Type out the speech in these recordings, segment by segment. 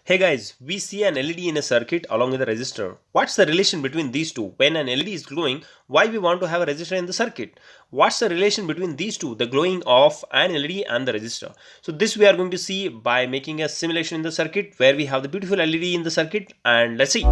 Hey guys, we see an LED in a circuit along with a resistor. What's the relation between these two? When an LED is glowing, why we want to have a resistor in the circuit? What's the relation between these two, the glowing of an LED and the resistor? So this we are going to see by making a simulation in the circuit where we have the beautiful LED in the circuit, and let's see.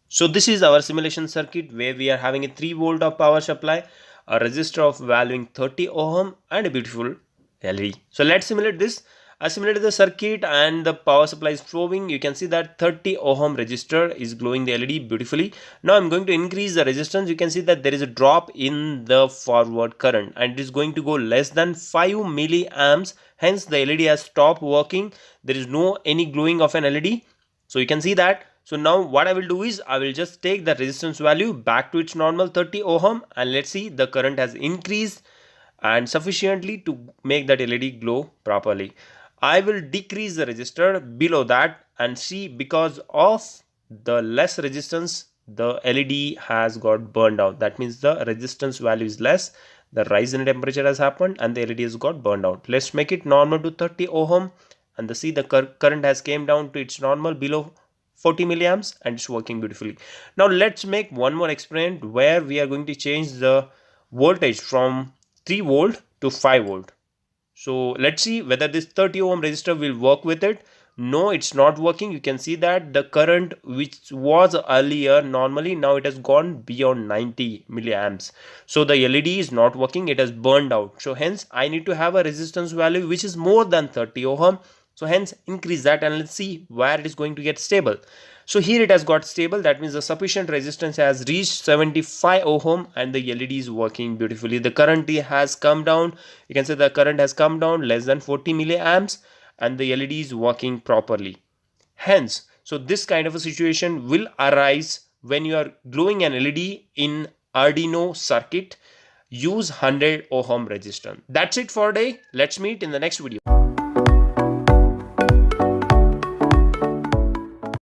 So this is our simulation circuit where we are having a 3 volt of power supply, a resistor of valuing 30 ohm and a beautiful LED. So let's simulate this. I simulated the circuit and the power supply is flowing. You can see that 30 ohm resistor is glowing the LED beautifully. Now I'm going to increase the resistance. You can see that there is a drop in the forward current and it is going to go less than 5 milliamps. Hence the LED has stopped working. There is no any glowing of an LED. So you can see that. So now what I will do is I will just take the resistance value back to its normal 30 ohm and let's see the current has increased and sufficiently to make that LED glow properly. I will decrease the resistor below that and see because of the less resistance the LED has got burned out. That means the resistance value is less, the rise in temperature has happened and the LED has got burned out. Let's make it normal to 30 ohm and see the current has came down to its normal below 40 milliamps and it's working beautifully. Now let's make one more experiment where we are going to change the voltage from 3 volt to 5 volt. So let's see whether this 30 ohm resistor will work with it. No, it's not working. You can see that the current which was earlier normally, now it has gone beyond 90 milliamps. So the LED is not working, it has burned out. So hence I need to have a resistance value which is more than 30 ohm. So hence increase that and let's see where it is going to get stable. So here it has got stable. That means the sufficient resistance has reached 75 ohm and the LED is working beautifully. The current has come down. You can say the current has come down less than 40 milliamps and the LED is working properly. Hence, so this kind of a situation will arise when you are glowing an LED in Arduino circuit. Use 100 ohm resistance. That's it for today. Let's meet in the next video.